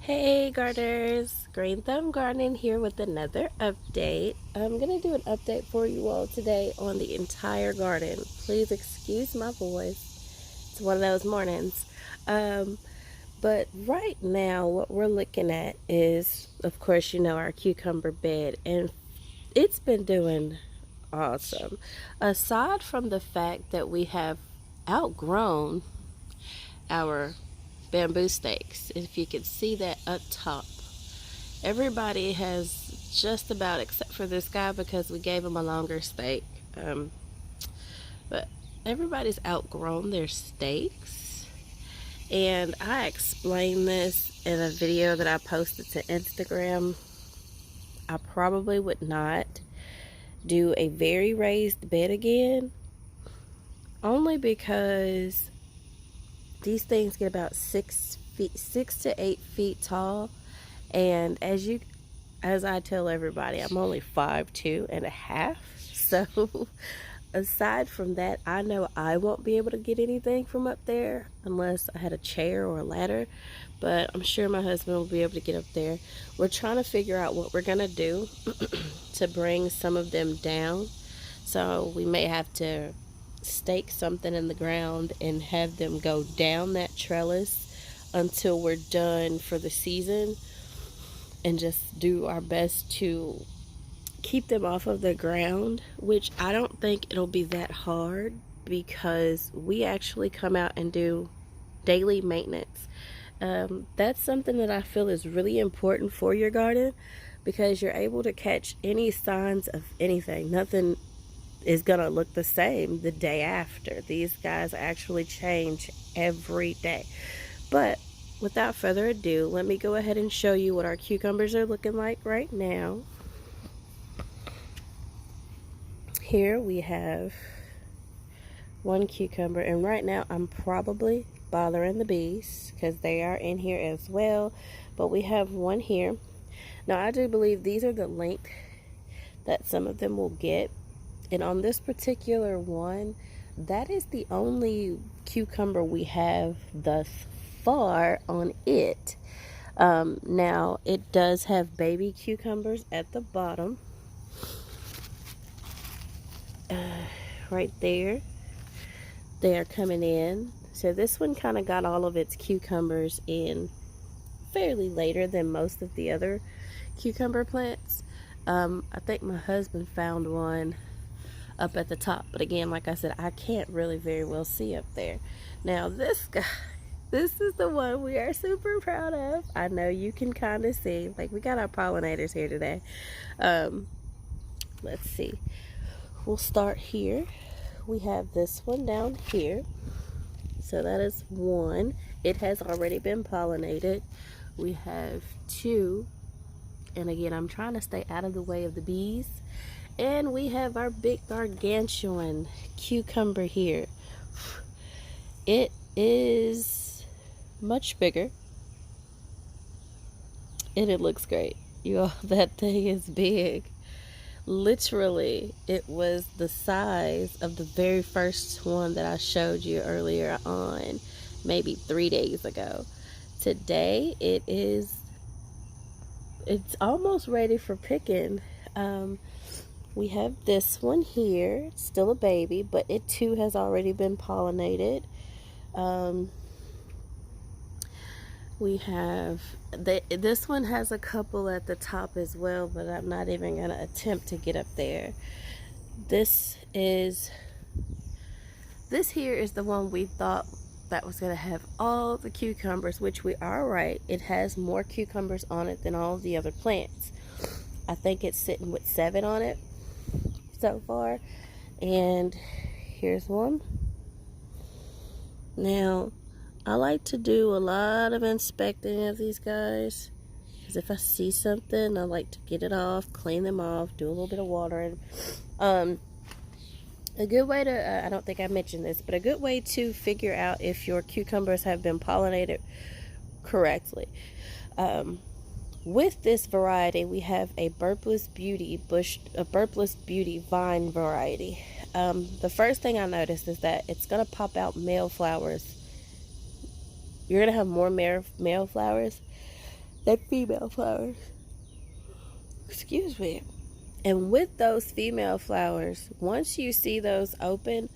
Hey gardeners, Green Thumb Gardening here with another update. I'm going to do an update for you all today on the entire garden. Please excuse my voice. It's one of those mornings. Um, but right now what we're looking at is, of course, our cucumber bed, and it's been doing awesome. Aside from the fact that we have outgrown our bamboo stakes, if you can see that up top, everybody has just about, except for this guy because we gave him a longer stake. But everybody's outgrown their stakes. And I explained this in a video that I posted to Instagram. I probably would not do a very raised bed again, only because these things get about 6 to 8 feet tall. And as I tell everybody, I'm only 5'2.5". So aside from that, I know I won't be able to get anything from up there unless I had a chair or a ladder, but I'm sure my husband will be able to get up there. We're trying to figure out what we're gonna do to bring some of them down. So we may have to stake something in the ground and have them go down that trellis until we're done for the season, and just do our best to keep them off of the ground, which I don't think it'll be that hard because we actually come out and do daily maintenance. That's something that I feel is really important for your garden, because you're able to catch any signs of anything. Nothing is gonna look the same the day after. These guys actually change every day. But without further ado, let me go ahead and show you what our cucumbers are looking like right now. Here we have one cucumber, and right now I'm probably bothering the bees because they are in here as well, but we have one here. Now I do believe these are the length that some of them will get, and on this particular one, that is the only cucumber we have thus far on it. Now it does have baby cucumbers at the bottom, right there. They are coming in. So this one kind of got all of its cucumbers in fairly later than most of the other cucumber plants. I think my husband found one up at the top, but again, like I said, I can't really very well see up there. Now this guy, this is the one we are super proud of. I know you can kind of see, like, we got our pollinators here today. Let's see, we'll start here. We have this one down here, so that is one. It has already been pollinated. We have two, and again, I'm trying to stay out of the way of the bees. And we have our big gargantuan cucumber here. It is much bigger, and it looks great. You all, that thing is big. Literally, it was the size of the very first one that I showed you earlier on, maybe 3 days ago. Today, it's almost ready for picking. We have this one here. It's still a baby, but it too has already been pollinated. We have this one has a couple at the top as well, but I'm not even going to attempt to get up there. This here is the one we thought that was going to have all the cucumbers, which we are right. It has more cucumbers on it than all the other plants. I think it's sitting with 7 on it so far. And here's one. Now I like to do a lot of inspecting of these guys, because if I see something, I like to get it off, clean them off, do a little bit of watering. A good way to, I don't think I mentioned this, but a good way to figure out if your cucumbers have been pollinated correctly. With this variety, we have a Burpless Beauty vine variety. The first thing I noticed is that it's going to pop out male flowers. You're going to have more male flowers and female flowers. Excuse me. And with those female flowers, once you see those open,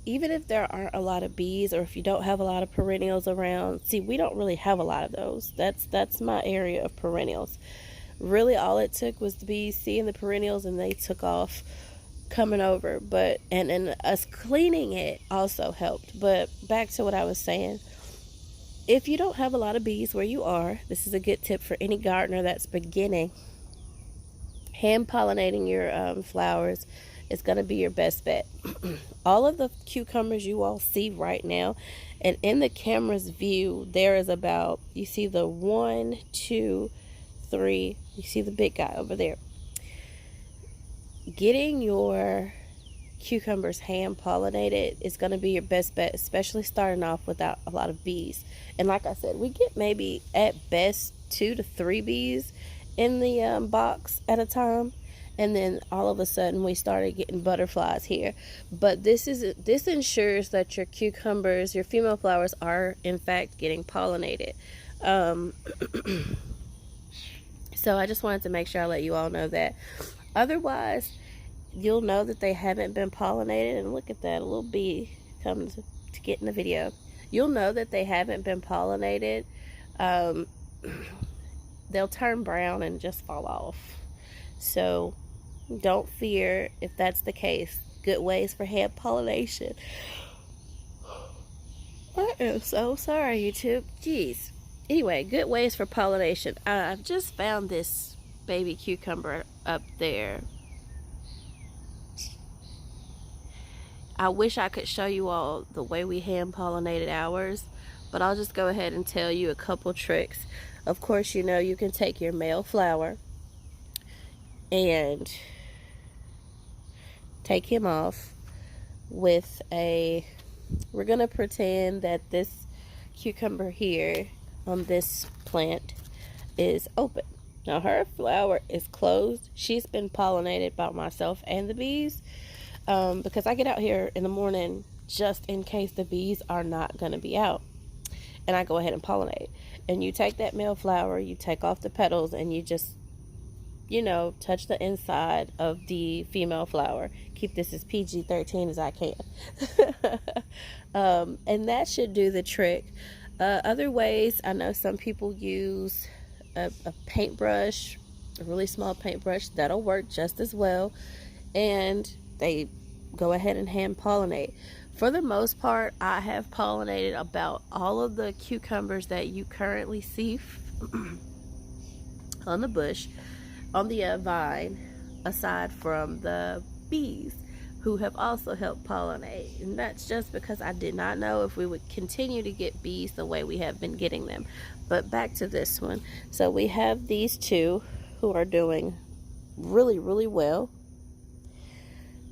even if there aren't a lot of bees, or if you don't have a lot of perennials around, see, we don't really have a lot of those. That's my area of perennials. Really, all it took was the bees seeing the perennials, and they took off coming over. But and us cleaning it also helped. But back to what I was saying. If you don't have a lot of bees where you are, this is a good tip for any gardener that's beginning. Hand pollinating your flowers is going to be your best bet. All of the cucumbers you all see right now, and in the camera's view, there is about, you see the 1, 2, 3, you see the big guy over there. Getting your cucumbers hand pollinated is going to be your best bet, especially starting off without a lot of bees. And like I said, we get maybe at best 2 to 3 bees in the box at a time, and then all of a sudden we started getting butterflies here. But this ensures that your cucumbers, your female flowers, are in fact getting pollinated. So I just wanted to make sure I let you all know that. Otherwise, you'll know that they haven't been pollinated. And look at that, a little bee comes to get in the video. You'll know that they haven't been pollinated. They'll turn brown and just fall off. So don't fear if that's the case. Good ways for hand pollination. I am so sorry, YouTube. Jeez. Anyway, good ways for pollination. I've just found this baby cucumber up there. I wish I could show you all the way we hand pollinated ours, but I'll just go ahead and tell you a couple tricks. Of course, you know, you can take your male flower and take him off with a, we're going to pretend that this cucumber here on this plant is open. Now her flower is closed. She's been pollinated by myself and the bees. Because I get out here in the morning just in case the bees are not going to be out, and I go ahead and pollinate. And you take that male flower, you take off the petals, and you just, you know, touch the inside of the female flower. Keep this as PG-13 as I can. And that should do the trick. Other ways, I know some people use a paintbrush, a really small paintbrush. That'll work just as well. And they go ahead and hand pollinate. For the most part, I have pollinated about all of the cucumbers that you currently see on the bush, on the vine, aside from the bees, who have also helped pollinate. And that's just because I did not know if we would continue to get bees the way we have been getting them. But back to this one. So we have these two who are doing really, really well.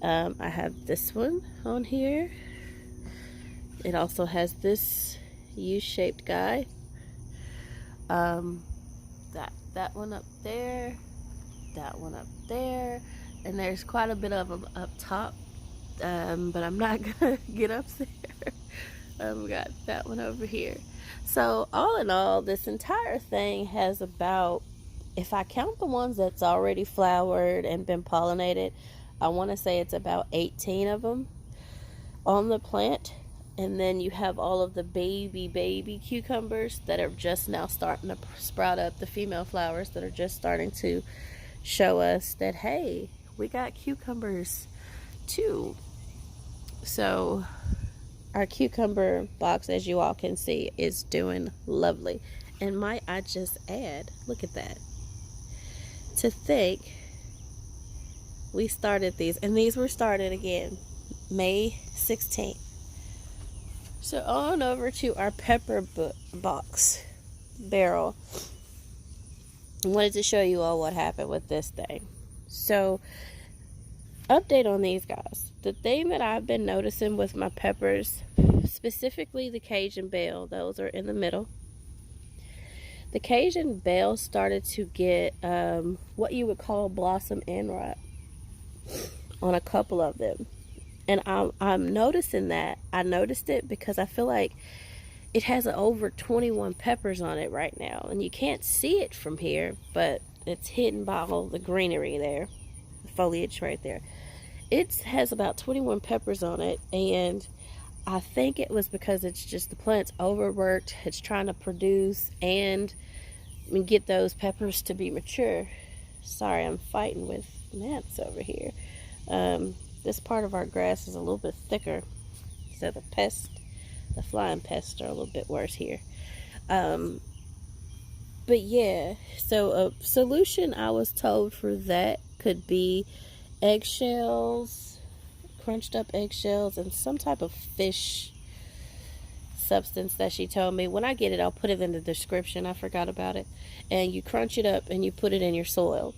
I have this one on here. It also has this U-shaped guy. That one up there, that one up there, and there's quite a bit of them up top. But I'm not gonna get up there. We got that one over here. So all in all, this entire thing has about, if I count the ones that's already flowered and been pollinated, I want to say it's about 18 of them on the plant. And then you have all of the baby cucumbers that are just now starting to sprout up, the female flowers that are just starting to show us that, hey, we got cucumbers too. So our cucumber box, as you all can see, is doing lovely. And might I just add, look at that. To think we started these, and these were started again May 16th. So on over to our pepper box barrel. I wanted to show you all what happened with this thing. So update on these guys. The thing that I've been noticing with my peppers, specifically the Cajun Belle, those are in the middle. The Cajun Belle started to get what you would call blossom end rot on a couple of them. And I'm noticing that. I noticed it because I feel like it has over 21 peppers on it right now, and you can't see it from here, but it's hidden by all the greenery there, the foliage right there. It has about 21 peppers on it, and I think it was because it's just the plant's overworked. It's trying to produce and get those peppers to be mature. Sorry, I'm fighting with gnats over here. This part of our grass is a little bit thicker, so the flying pests are a little bit worse here. But yeah, so a solution I was told for that could be eggshells, crunched up eggshells, and some type of fish substance that she told me. When I get it, I'll put it in the description. I forgot about it. And you crunch it up and you put it in your soil.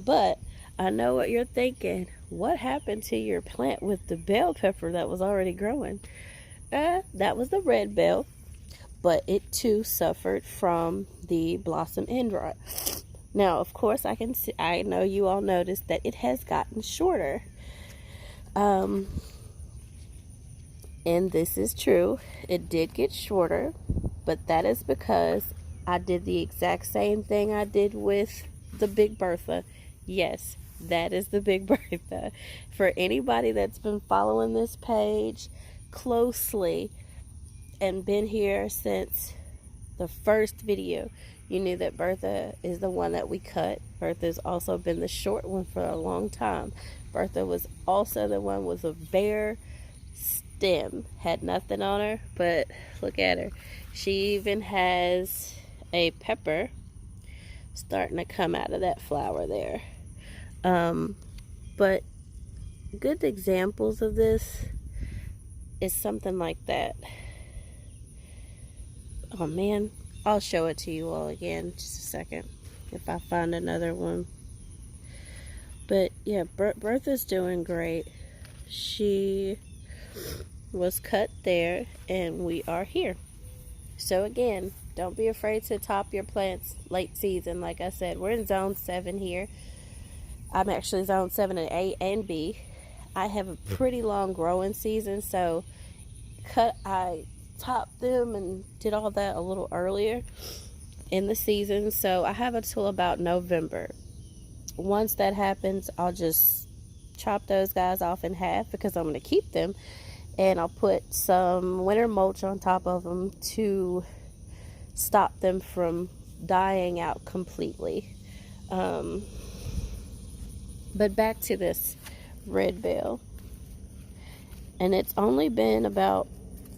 But I know what you're thinking. What happened to your plant with the bell pepper that was already growing? That was the red bell, but it too suffered from the blossom end rot. Now, of course, I know you all noticed that it has gotten shorter. And this is true. It did get shorter, but that is because I did the exact same thing I did with the Big Bertha. Yes, that is the Big Bertha. For anybody that's been following this page closely and been here since the first video, you knew that Bertha is the one that we cut. Bertha's also been the short one for a long time. Bertha was also the one with a bare stem, had nothing on her, but look at her. She even has a pepper starting to come out of that flower there. But good examples of this is something like that. Oh man, I'll show it to you all again just a second if I find another one. But yeah, Bertha's doing great. She was cut there and we are here. So again, don't be afraid to top your plants late season. Like I said, we're in zone 7 here. I'm actually zone 7 and A and B. I have a pretty long growing season, so I topped them and did all that a little earlier in the season. So I have until about November. Once that happens, I'll just chop those guys off in half because I'm going to keep them. And I'll put some winter mulch on top of them to stop them from dying out completely. But back to this red bell. And it's only been about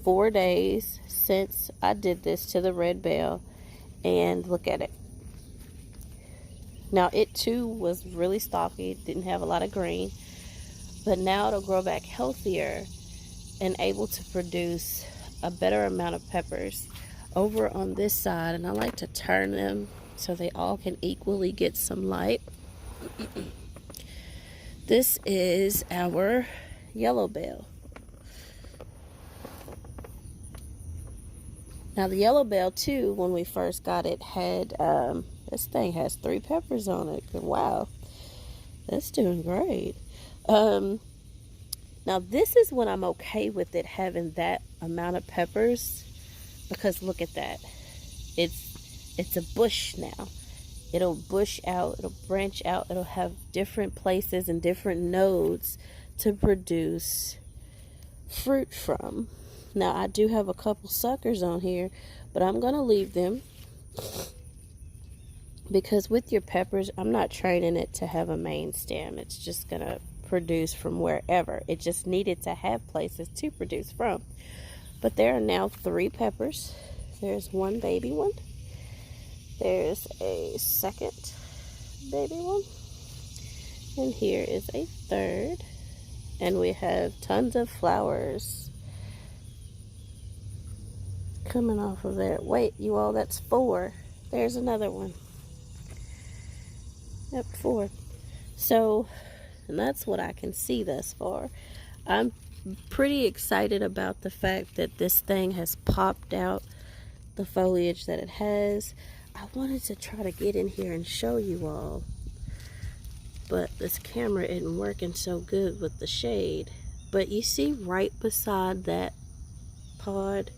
4 days since I did this to the red bell. And look at it. Now it too was really stocky, didn't have a lot of green. But now it'll grow back healthier and able to produce a better amount of peppers over on this side. And I like to turn them so they all can equally get some light. This is our yellow bell. Now the yellow bell too, when we first got it, had this thing has 3 peppers on it. Wow, that's doing great. Now this is when I'm okay with it having that amount of peppers, because look at that. It's a bush now. It'll bush out, it'll branch out, it'll have different places and different nodes to produce fruit from. Now I do have a couple suckers on here, but I'm going to leave them because with your peppers, I'm not training it to have a main stem. It's just going to produce from wherever. It just needed to have places to produce from. But there are now 3 peppers. There's one baby one. There's a second baby one. And here is a third. And we have tons of flowers coming off of there. Wait, you all, that's 4. There's another one. Yep, 4. So, and that's what I can see thus far. I'm pretty excited about the fact that this thing has popped out the foliage that it has. I wanted to try to get in here and show you all, but this camera isn't working so good with the shade. But you see right beside that pod,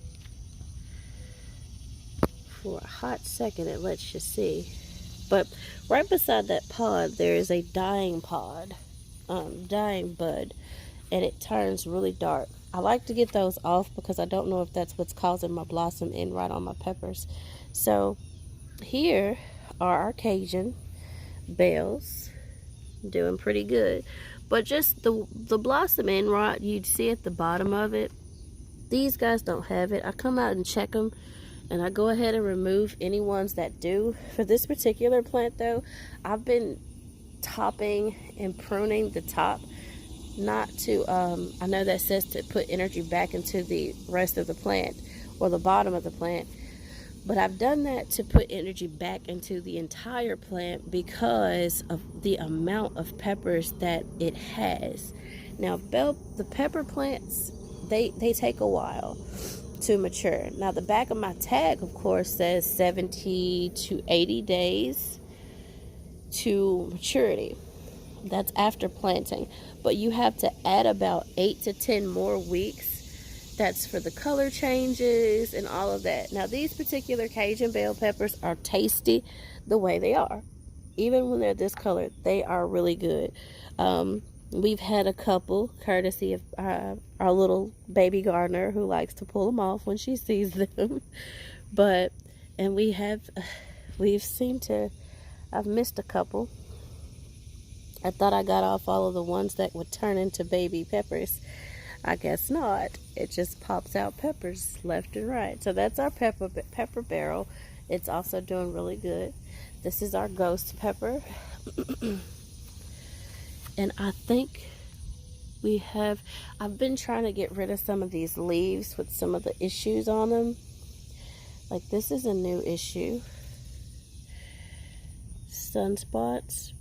for a hot second it lets you see. But right beside that pod, there is a dying pod, dying bud, and it turns really dark. I like to get those off because I don't know if that's what's causing my blossom end right on my peppers. So here are our Cajun bales, doing pretty good. But just the blossom end rot you'd see at the bottom of it, these guys don't have it. I come out and check them, and I go ahead and remove any ones that do. For this particular plant though, I've been topping and pruning the top, not to I know that says to put energy back into the rest of the plant or the bottom of the plant, but I've done that to put energy back into the entire plant because of the amount of peppers that it has. Now the pepper plants, they take a while to mature. Now the back of my tag of course says 70 to 80 days to maturity. That's after planting, but you have to add about 8 to 10 more weeks. That's for the color changes and all of that. Now these particular Cajun bell peppers are tasty the way they are. Even when they're this color, they are really good. We've had a couple, courtesy of our little baby gardener who likes to pull them off when she sees them. And we've seemed to, I've missed a couple. I thought I got off all of the ones that would turn into baby peppers. I guess not. It just pops out peppers left and right. So that's our pepper barrel. It's also doing really good. This is our ghost pepper. And I think I've been trying to get rid of some of these leaves with some of the issues on them. Like this is a new issue. Sunspots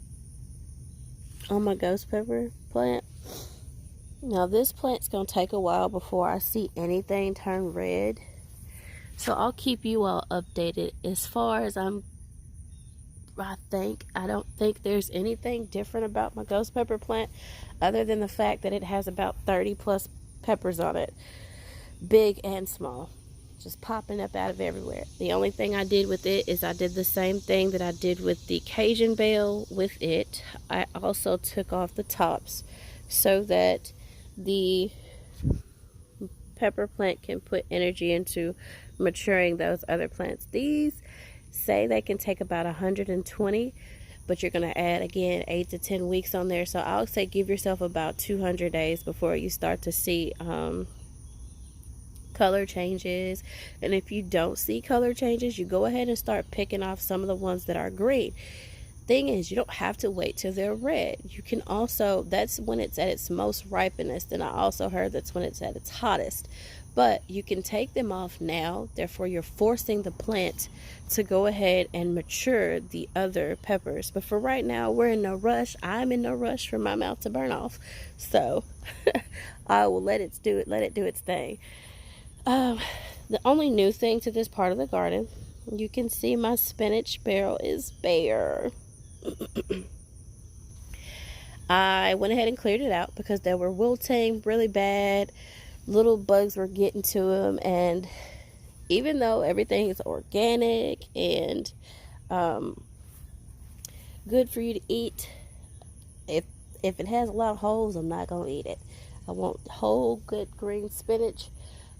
on my ghost pepper plant. Now this plant's gonna take a while before I see anything turn red, so I'll keep you all updated. As far as I don't think there's anything different about my ghost pepper plant other than the fact that it has about 30 plus peppers on it, big and small, just popping up out of everywhere. The only thing I did with it is I did the same thing that I did with the Cajun bell with it. I also took off the tops so that the pepper plant can put energy into maturing those other plants. These say they can take about 120, but you're going to add again 8 to 10 weeks on there. So I'll say give yourself about 200 days before you start to see color changes. And if you don't see color changes, you go ahead and start picking off some of the ones that are green. Thing is, you don't have to wait till they're red. You can also, that's when it's at its most ripeness, and I also heard that's when it's at its hottest. But you can take them off now, therefore you're forcing the plant to go ahead and mature the other peppers. But for right now, we're in no rush. I'm in no rush for my mouth to burn off, so I will let it do its thing. The only new thing to this part of the garden, you can see my spinach barrel is bare. I went ahead and cleared it out because they were wilting really bad. Little bugs were getting to them, and even though everything is organic and good for you to eat, if it has a lot of holes, I'm not gonna eat it. I want whole good green spinach.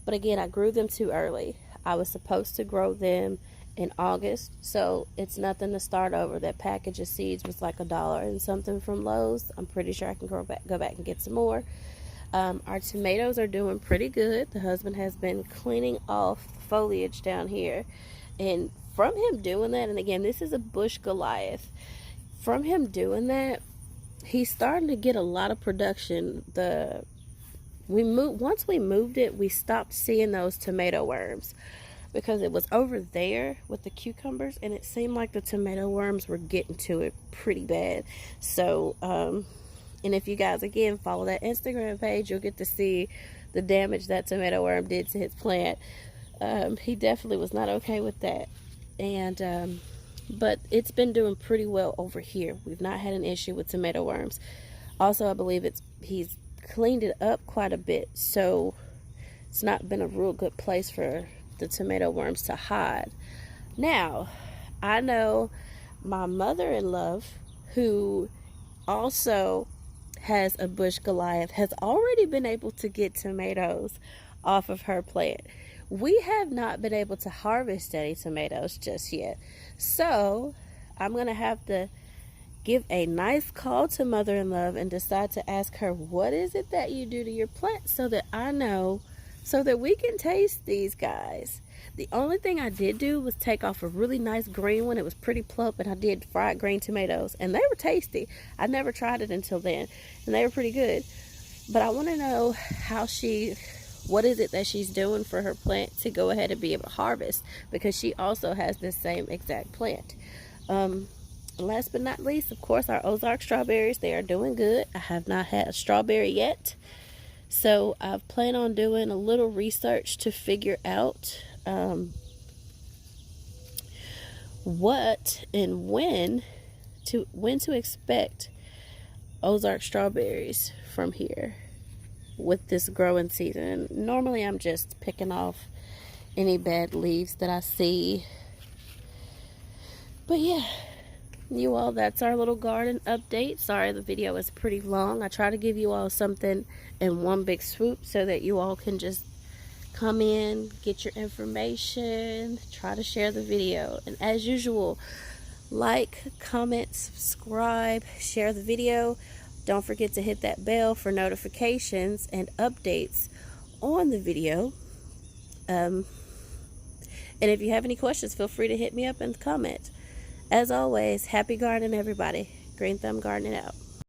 But again, I grew them too early. I was supposed to grow them in August, so it's nothing to start over. That package of seeds was like $1 and something from Lowe's. I'm pretty sure I can go back and get some more. Our tomatoes are doing pretty good. The husband has been cleaning off the foliage down here, and from him doing that, and again, this is a bush Goliath, from him doing that, he's starting to get a lot of production. Once we moved it, we stopped seeing those tomato worms because it was over there with the cucumbers, and it seemed like the tomato worms were getting to it pretty bad. So and if you guys again follow that Instagram page, you'll get to see the damage that tomato worm did to his plant. He definitely was not okay with that. And but it's been doing pretty well over here. We've not had an issue with tomato worms. Also, I believe he's cleaned it up quite a bit, so it's not been a real good place for the tomato worms to hide. Now, I know my mother-in-law, who also has a bush Goliath, has already been able to get tomatoes off of her plant. We have not been able to harvest any tomatoes just yet. So I'm going to have to give a nice call to mother-in-law and decide to ask her, what is it that you do to your plant, so that I know, so that we can taste these guys. The only thing I did do was take off a really nice green one. It was pretty plump, and I did fried green tomatoes, and they were tasty. I never tried it until then, and they were pretty good. But I want to know what is it that she's doing for her plant to go ahead and be able to harvest, because she also has this same exact plant. Last but not least, of course, our Ozark strawberries. They are doing good. I have not had a strawberry yet, so I plan on doing a little research to figure out what and when to expect Ozark strawberries from here with this growing season. Normally I'm just picking off any bad leaves that I see, but yeah, you all, that's our little garden update. Sorry the video is pretty long. I try to give you all something in one big swoop so that you all can just come in, get your information, try to share the video, and as usual, like, comment, subscribe, share the video. Don't forget to hit that bell for notifications and updates on the video. And if you have any questions, feel free to hit me up and comment. As always, happy gardening, everybody. Green Thumb Gardening out.